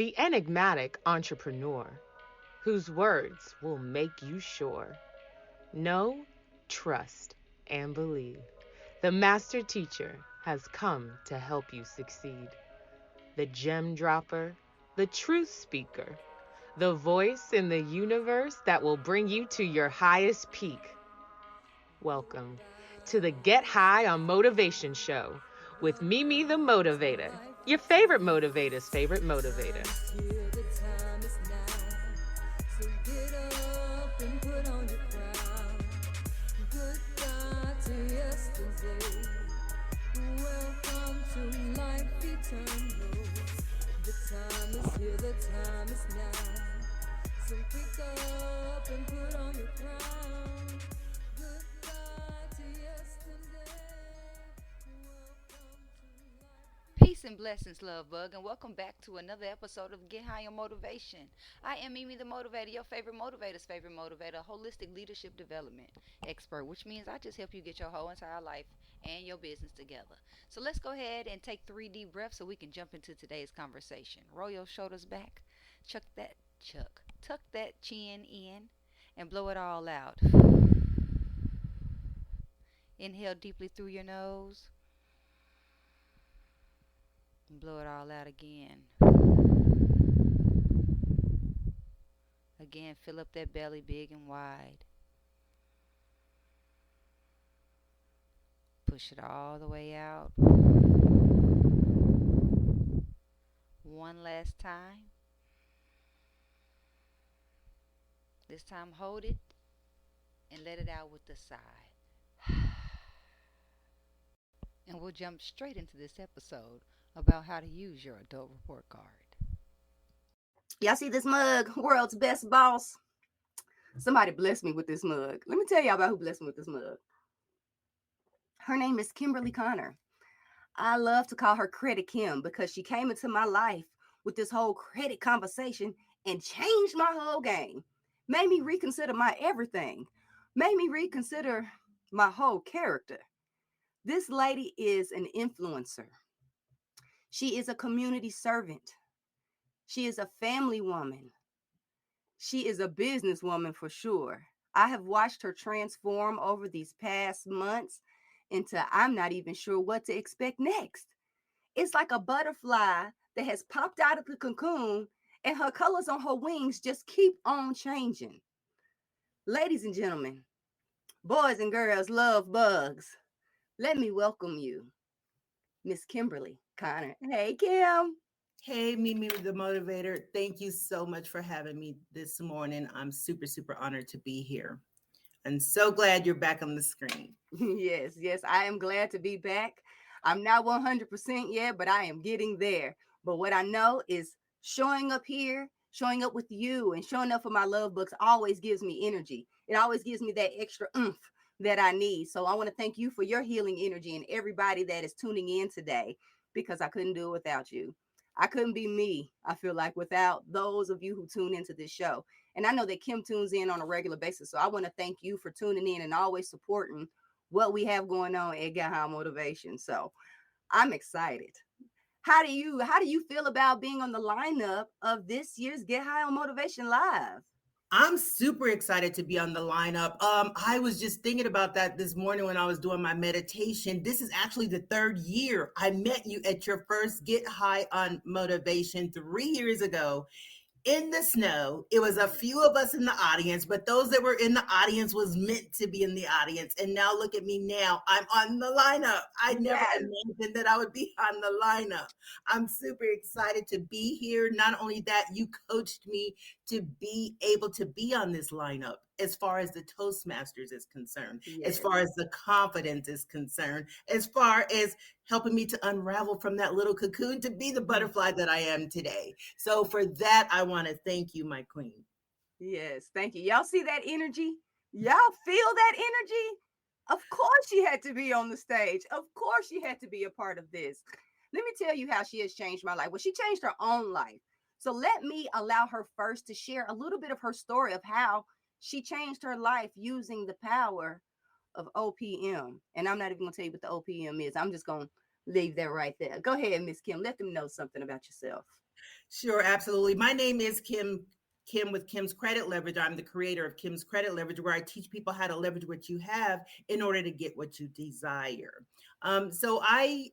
the enigmatic entrepreneur whose words will make you sure. Know, trust, and believe. The master teacher has come to help you succeed. The gem dropper, the truth speaker, the voice in the universe that will bring you to your highest peak. Welcome to the Get High on Motivation show with Mimi the Motivator, your favorite motivator's favorite motivator. Peace and blessings, love bug, and welcome back to another episode of Get High on Motivation. I am Mimi the Motivator, your favorite motivator's favorite motivator, holistic leadership development expert, which means I just help you get your whole entire life and your business together. So let's go ahead and take 3 deep breaths so we can jump into today's conversation. Roll your shoulders back, tuck that chin in, and blow it all out. Inhale deeply through your nose and blow it all out again. Again, fill up that belly big and wide. Push it all the way out. One last time. This time, hold it and let it out with a sigh. And we'll jump straight into this episode about how to use your adult report card. Y'all see this mug? World's best boss. Somebody blessed me with this mug. Let me tell y'all about who blessed me with this mug. Her name is Kimberly Conner. I love to call her Credit Kim because she came into my life with this whole credit conversation and changed my whole game. Made me reconsider my everything. Made me reconsider my whole character. This lady is an influencer. She is a community servant. She is a family woman. She is a businesswoman for sure. I have watched her transform over these past months into I'm not even sure what to expect next. It's like a butterfly that has popped out of the cocoon and her colors on her wings just keep on changing. Ladies and gentlemen, boys and girls love bugs. Let me welcome you, Miss Kimberly Conner. Hey, Kim. Hey, Mimi the Motivator. Thank you so much for having me this morning. I'm super, super honored to be here. And so glad you're back on the screen. Yes, I am glad to be back. I'm not 100% yet, but I am getting there. But what I know is showing up here, showing up with you, and showing up for my love books always gives me energy. It always gives me that extra oomph that I need. So I want to thank you for your healing energy and everybody that is tuning in today because I couldn't do it without you. I couldn't be me, I feel like, without those of you who tune into this show. And I know that Kim tunes in on a regular basis. So I want to thank you for tuning in and always supporting what we have going on at Get High Motivation. So I'm excited. How do you feel about being on the lineup of this year's Get High on Motivation Live? I'm super excited to be on the lineup. I was just thinking about that this morning when I was doing my meditation. This is actually the third year. I met you at your first Get High on Motivation 3 years ago in the snow. It was a few of us in the audience, but those that were in the audience was meant to be in the audience. And now look at me now. I'm on the lineup. I never Yes. imagined that I would be on the lineup. I'm super excited to be here. Not only that, you coached me to be able to be on this lineup as far as the Toastmasters is concerned, as Yes. far as the confidence is concerned, as far as helping me to unravel from that little cocoon to be the butterfly that I am today. So for that, I want to thank you, my queen. Yes. Thank you. Y'all see that energy? Y'all feel that energy? Of course she had to be on the stage. Of course she had to be a part of this. Let me tell you how she has changed my life. Well, she changed her own life. So let me allow her first to share a little bit of her story of how she changed her life using the power of OPM. And I'm not even going to tell you what the OPM is. I'm just going to leave that right there. Go ahead, Miss Kim. Let them know something about yourself. Sure, absolutely. My name is Kim with Kim's Credit Leverage. I'm the creator of Kim's Credit Leverage, where I teach people how to leverage what you have in order to get what you desire. So I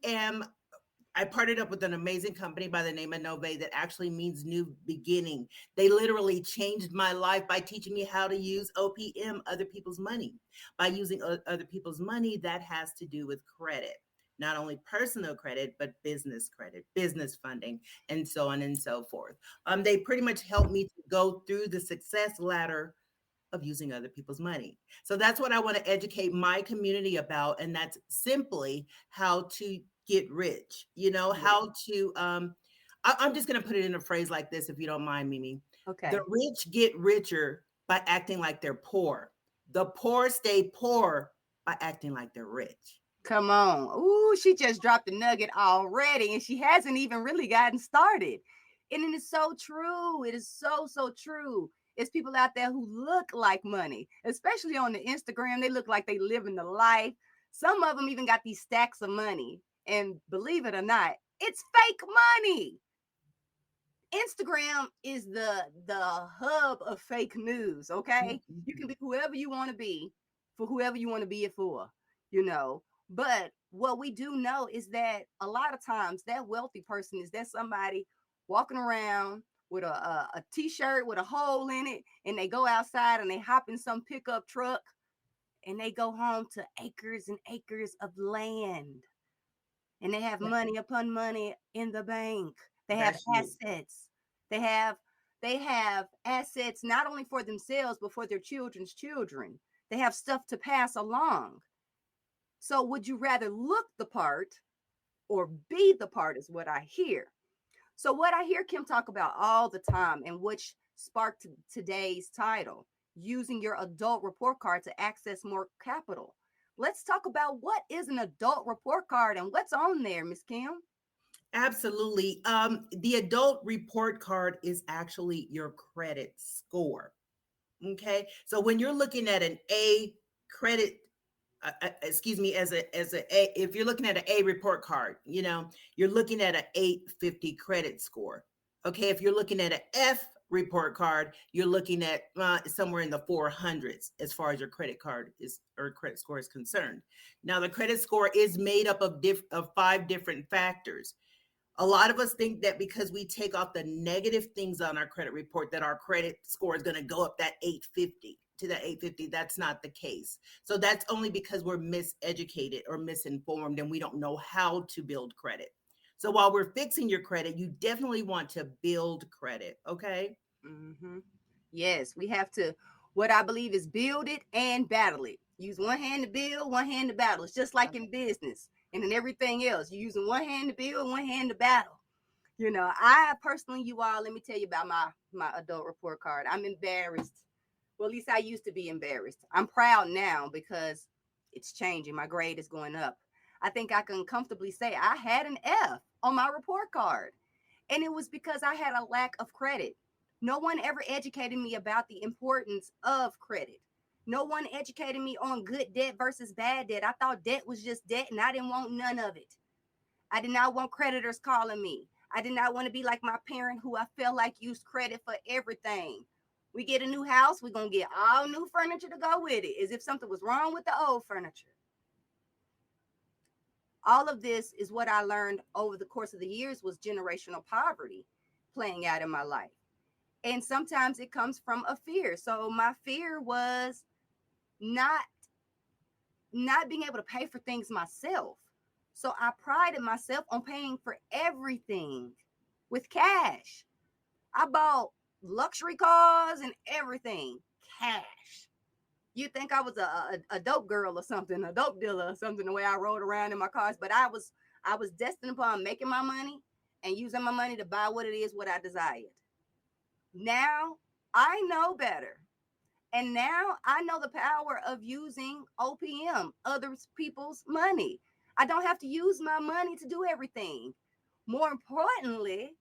partnered up with an amazing company by the name of Nove that actually means new beginning. They literally changed my life by teaching me how to use OPM, other people's money. By using other people's money, that has to do with credit. Not only personal credit, but business credit, business funding, and so on and so forth. They pretty much helped me to go through the success ladder of using other people's money. So that's what I want to educate my community about. And that's simply how to get rich, Yeah. how to, I'm just going to put it in a phrase like this, if you don't mind, Mimi. The Okay. rich get richer by acting like they're poor. The poor stay poor by acting like they're rich. Come on. Ooh, she just dropped a nugget already, and she hasn't even really gotten started. And it is so true. It is so, so true. It's people out there who look like money, especially on the Instagram. They look like they living the life. Some of them even got these stacks of money. And believe it or not, it's fake money. Instagram is the hub of fake news, okay? You can Mhm. be whoever you want to be for whoever you want to be it for, you know. But what we do know is that a lot of times that wealthy person is that somebody walking around with a t-shirt with a hole in it, and they go outside and they hop in some pickup truck and they go home to acres and acres of land, and they have Yeah, money upon money in the bank. They have that's you. assets. They have they have assets not only for themselves but for their children's children. They have stuff to pass along. So would you rather look the part or be the part is what I hear. So what I hear Kim talk about all the time, and which sparked today's title, using your adult report card to access more capital. Let's talk about what is an adult report card and what's on there, Miss Kim. Absolutely. The adult report card is actually your credit score. Okay. So when you're looking at an A credit, excuse me, if you're looking at an A report card, you're looking at an 850 credit score. Okay. If you're looking at an F report card, you're looking at somewhere in the 400s as far as your credit card is or credit score is concerned. Now, the credit score is made up of five different factors. A lot of us think that because we take off the negative things on our credit report that our credit score is going to go up that 850 to that 850. That's not the case. So that's only because we're miseducated or misinformed and we don't know how to build credit. So while we're fixing your credit, you definitely want to build credit. Okay. Mm-hmm. Yes, we have to, what I believe is build it and battle it. Use one hand to build, one hand to battle. It's just like in business and in everything else. You're using one hand to build, one hand to battle. I personally, you all, let me tell you about my adult report card. I'm embarrassed. Well, at least I used to be embarrassed. I'm proud now because it's changing. My grade is going up. I think I can comfortably say I had an F on my report card. And it was because I had a lack of credit. No one ever educated me about the importance of credit. No one educated me on good debt versus bad debt. I thought debt was just debt and I didn't want none of it. I did not want creditors calling me. I did not want to be like my parent who I felt like used credit for everything. We get a new house, we're going to get all new furniture to go with it, as if something was wrong with the old furniture. All of this is what I learned over the course of the years was generational poverty playing out in my life. And sometimes it comes from a fear. So my fear was not not being able to pay for things myself. So I prided myself on paying for everything with cash. I bought luxury cars and everything cash. You think I was a dope girl or something, a dope dealer or something, the way I rode around in my cars, but I was destined upon making my money and using my money to buy what it is what I desired. Now I know better. And now I know the power of using OPM, other people's money. I don't have to use my money to do everything. More importantly,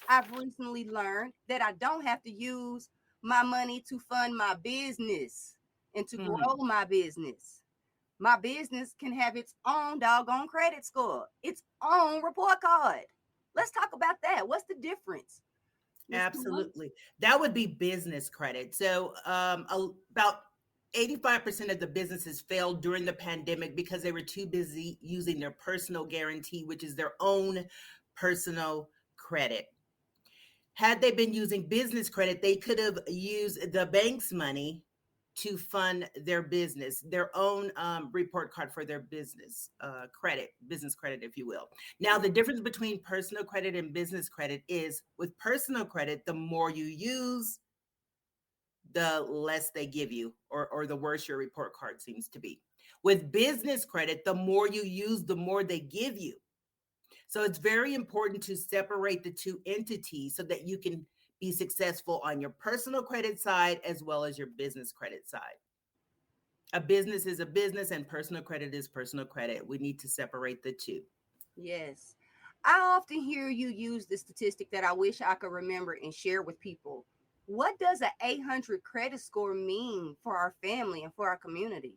I've recently learned that I don't have to use my money to fund my business and to grow Hmm. my business. My business can have its own doggone credit score, its own report card. Let's talk about that. What's the difference, Miss Kim? Absolutely. That would be business credit. So, about 85% of the businesses failed during the pandemic because they were too busy using their personal guarantee, which is their own personal credit. Had they been using business credit, they could have used the bank's money to fund their business, their own report card for their business credit, business credit, if you will. Now, the difference between personal credit and business credit is with personal credit, the more you use, the less they give you, or the worse your report card seems to be. With business credit, the more you use, the more they give you. So it's very important to separate the two entities so that you can be successful on your personal credit side as well as your business credit side. A business is a business and personal credit is personal credit. We need to separate the two. Yes. I often hear you use the statistic that I wish I could remember and share with people. What does an 800 credit score mean for our family and for our community?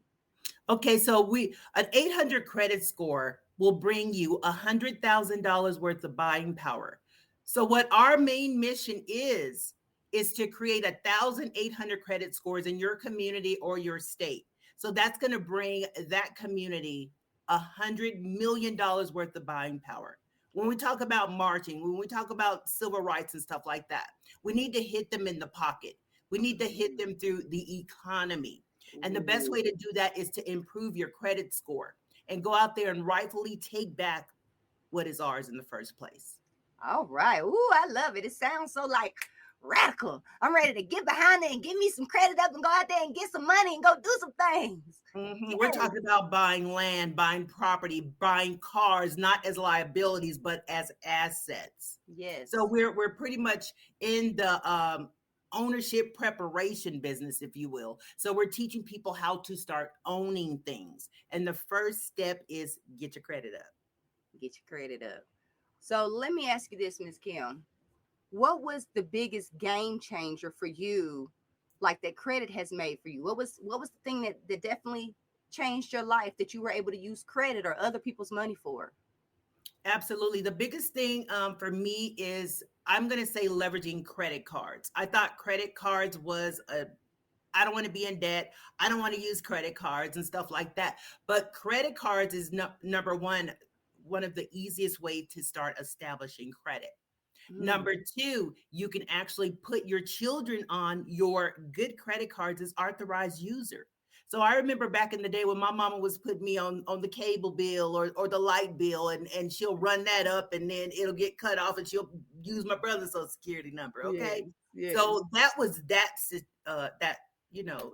Okay, so we an 800 credit score will bring you $100,000 worth of buying power. So what our main mission is to create 1,800 credit scores in your community or your state. So that's going to bring that community $100 million worth of buying power. When we talk about marching, when we talk about civil rights and stuff like that, we need to hit them in the pocket. We need to hit them through the economy. And the best way to do that is to improve your credit score and go out there and rightfully take back what is ours in the first place. All right. Ooh, I love it. It sounds so like radical. I'm ready to get behind it and give me some credit up and go out there and get some money and go do some things. We're Yes. talking about buying land, buying property, buying cars, not as liabilities, but as assets. Yes. So we're pretty much in the ownership preparation business, if you will. So we're teaching people how to start owning things. And the first step is get your credit up. Get your credit up. So let me ask you this, Miss Kim. What was the biggest game changer for you, like that credit has made for you? What was the thing that definitely changed your life that you were able to use credit or other people's money for? Absolutely. The biggest thing for me is I'm going to say leveraging credit cards. I thought credit cards was I don't want to be in debt. I don't want to use credit cards and stuff like that. But credit cards is number one of the easiest way to start establishing credit. Mm. Number two, you can actually put your children on your good credit cards as authorized user. So I remember back in the day when my mama was putting me on the cable bill or the light bill, and she'll run that up and then it'll get cut off and she'll use my brother's social security number. Yes, Okay. yes. So that was that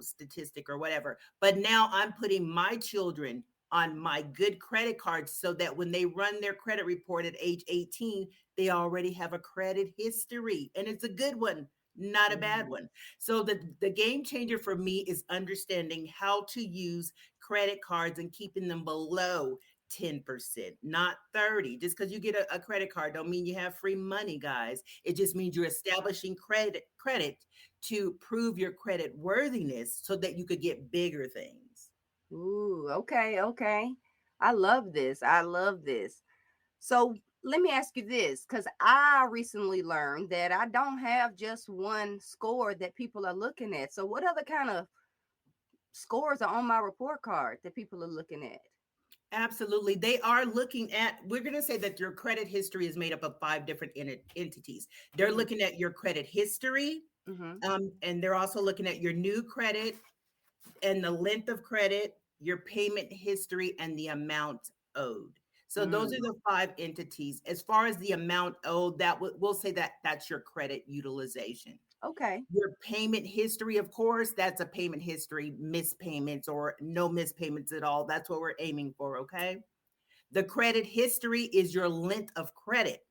statistic or whatever. But now I'm putting my children on my good credit cards so that when they run their credit report at age 18, they already have a credit history and it's a good one, not a bad Mm. one. So the game changer for me is understanding how to use credit cards and keeping them below 10%, not 30. Just because you get a credit card don't mean you have free money, guys. It just means you're establishing credit to prove your credit worthiness so that you could get bigger things. Ooh, okay, okay. I love this. I love this. So let me ask you this, because I recently learned that I don't have just one score that people are looking at. So what other kind of scores are on my report card that people are looking at? Absolutely. They are looking at, we're going to say that your credit history is made up of five different entities. They're Mm-hmm. looking at your credit history, Mm-hmm. and they're also looking at your new credit and the length of credit, your payment history, and the amount owed. So those are Mm. the five entities. As far as the amount owed, we'll say that that's your credit utilization. Okay. Your payment history, of course, that's a payment history, missed payments or no missed payments at all. That's what we're aiming for, okay? The credit history is your length of credit.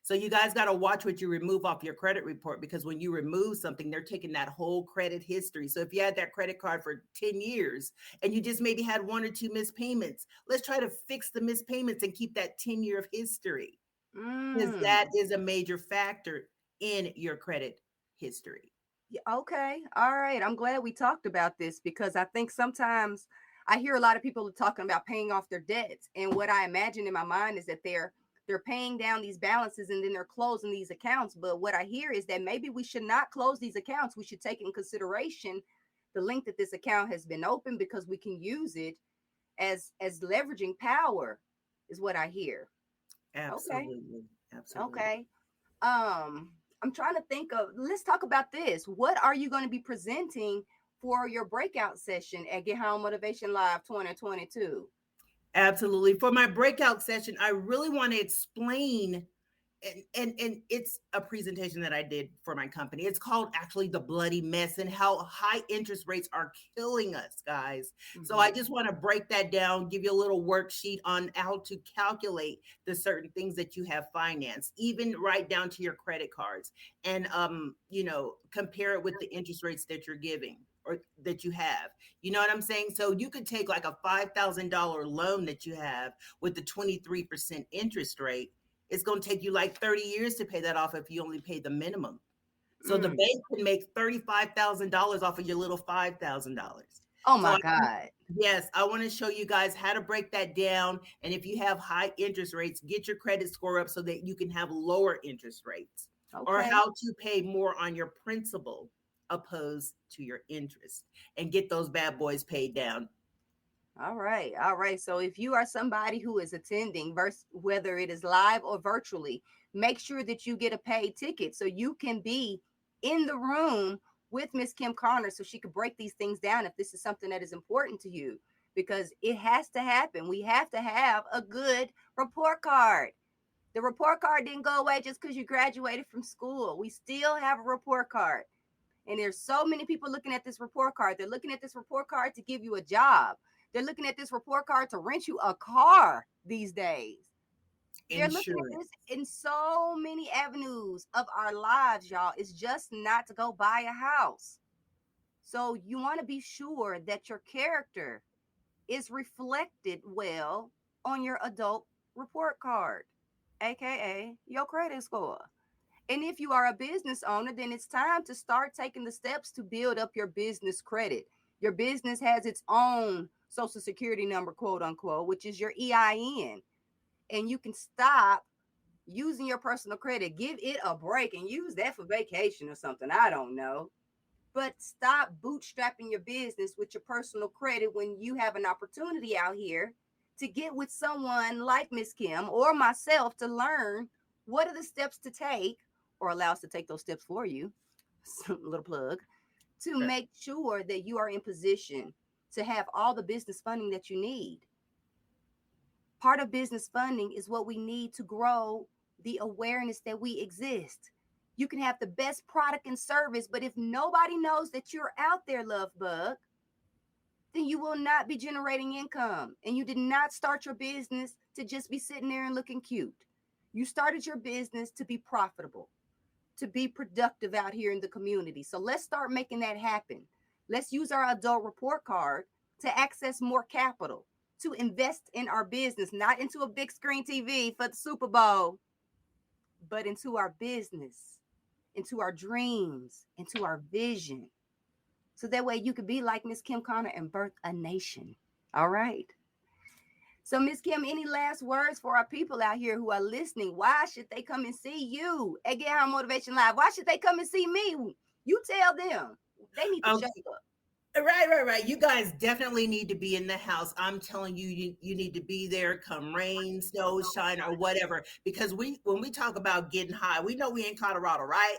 So you guys got to watch what you remove off your credit report because when you remove something, they're taking that whole credit history. So if you had that credit card for 10 years and you just maybe had one or two missed payments, let's try to fix the missed payments and keep that 10-year of history because that Mm. is a major factor in your credit history. Yeah, okay. All right. I'm glad we talked about this because I think sometimes I hear a lot of people talking about paying off their debts. And what I imagine in my mind is that they're paying down these balances and then they're closing these accounts. But what I hear is that maybe we should not close these accounts. We should take in consideration the length that this account has been open, because we can use it as leveraging power, is what I hear. Okay. Absolutely. Absolutely. Okay. I'm trying to think of, let's talk about this. What are you going to be presenting for your breakout session at Get Home Motivation Live 2022? Absolutely. For my breakout session, I really want to explain, and it's a presentation that I did for my company. It's called actually The Bloody Mess, and how high interest rates are killing us, guys. So I just want to break that down, give you a little worksheet on how to calculate the certain things that you have financed, even right down to your credit cards, and compare it with the interest rates that you're giving or that you have. You know what I'm saying? So you could take like a $5,000 loan that you have with the 23% interest rate. It's going to take you like 30 years to pay that off if you only pay the minimum. So the bank can make $35,000 off of your little $5,000. Oh So my God. yes, I want to show you guys how to break that down. And if you have high interest rates, get your credit score up so that you can have lower interest rates, or Okay. how to pay more on your principal opposed to your interest, and get those bad boys paid down. All right. All right. So if you are somebody who is attending, whether it is live or virtually, make sure that you get a paid ticket so you can be in the room with Miss Kim Conner so she could break these things down if this is something that is important to you, because it has to happen. We have to have a good report card. The report card didn't go away just because you graduated from school. We still have a report card. And there's so many people looking at this report card. They're looking at this report card to give you a job. They're looking at this report card to rent you a car these days. They're looking at Insurance. this in so many avenues of our lives, y'all. It's just not to go buy a house. So you want to be sure that your character is reflected well on your adult report card, aka your credit score. And if you are a business owner, then it's time to start taking the steps to build up your business credit. Your business has its own social security number, quote unquote, which is your EIN. And you can stop using your personal credit. Give it a break and use that for vacation or something. I don't know. But stop bootstrapping your business with your personal credit when you have an opportunity out here to get with someone like Miss Kim or myself to learn what are the steps to take, or allow us to take those steps for you. Little plug, to Sure. make sure that you are in position to have all the business funding that you need. Part of business funding is what we need to grow the awareness that we exist. You can have the best product and service, but if nobody knows that you're out there, love bug, then you will not be generating income. And you did not start your business to just be sitting there and looking cute. You started your business to be profitable, to be productive out here in the community. So let's start making that happen. Let's use our adult report card to access more capital, to invest in our business, not into a big screen TV for the Super Bowl, but into our business, into our dreams, into our vision. So that way you could be like Miss Kim Conner and birth a nation. All right. So, Miss Kim, any last words for our people out here who are listening? Why should they come and see you at Get Home Motivation Live? Why should they come and see me? You tell them. They need to show up. Right. You guys definitely need to be in the house. I'm telling you, you need to be there, come rain, snow, shine, or whatever. Because when we talk about getting high, we know we in Colorado, right?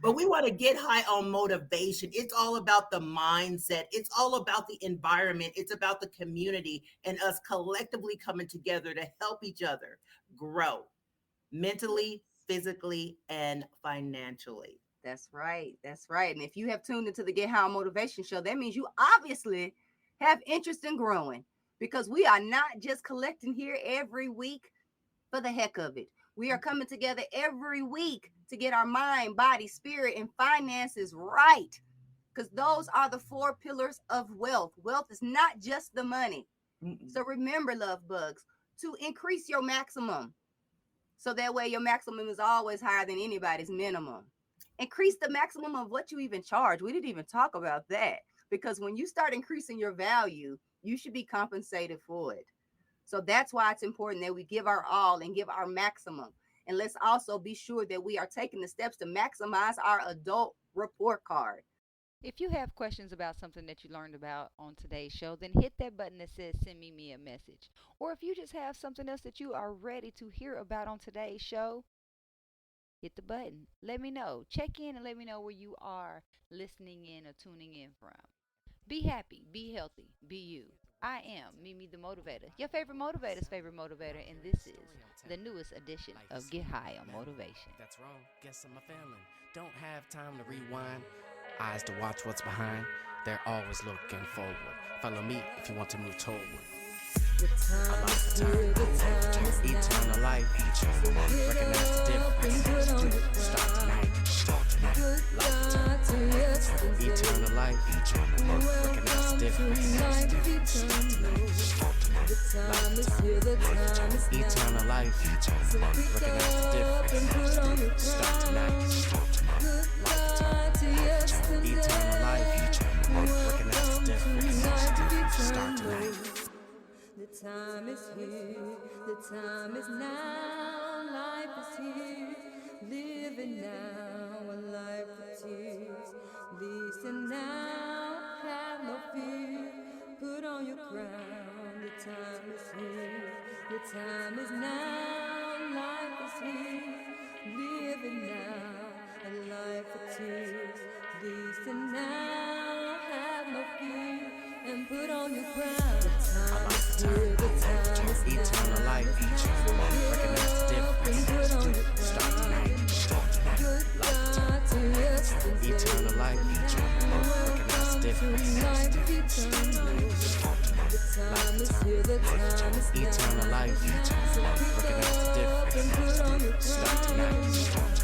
But we want to get high on motivation. It's all about the mindset. It's all about the environment. It's about the community and us collectively coming together to help each other grow mentally, physically, and financially. That's right. That's right. And if you have tuned into the Get Home Motivation Show, that means you obviously have interest in growing, because we are not just collecting here every week for the heck of it. We are coming together every week to get our mind, body, spirit, and finances right, because those are the four pillars of wealth. Wealth is not just the money. So remember, love bugs, to increase your maximum. So that way your maximum is always higher than anybody's minimum. Increase the maximum of what you even charge. We didn't even talk about that, because when you start increasing your value, you should be compensated for it. So that's why it's important that we give our all and give our maximum. And let's also be sure that we are taking the steps to maximize our adult report card. If you have questions about something that you learned about on today's show, then hit that button that says send me a message. Or if you just have something else that you are ready to hear about on today's show, hit the button. Let me know. Check in and let me know where you are listening in or tuning in from. Be happy, be healthy, be you. I am Mimi the Motivator, your favorite motivator's favorite motivator, and this is the newest edition of Get High on Motivation. That's wrong. Guess I'm a failing. Don't have time to rewind. Eyes to watch what's behind. They're always looking forward. Follow me if you want to move toward. I lost the time. Eternal life. Recognize the difference. Start tonight. Eternal life. Recognize the difference. Eternal life. Recognize the difference. Start tonight. Eternal life. Recognize the difference. Start tonight. The time is here, the time is now, life is here, living now, a life of tears, listen now, have no fear, put on your crown, the time is here, the time is now, life is here, living now, a life of tears, listen now, have no fear, and put on your crown. Eternal life. Recognize the difference. Start tonight. Eternal life. Recognize the difference. Eternal life. Recognize the difference. Start tonight.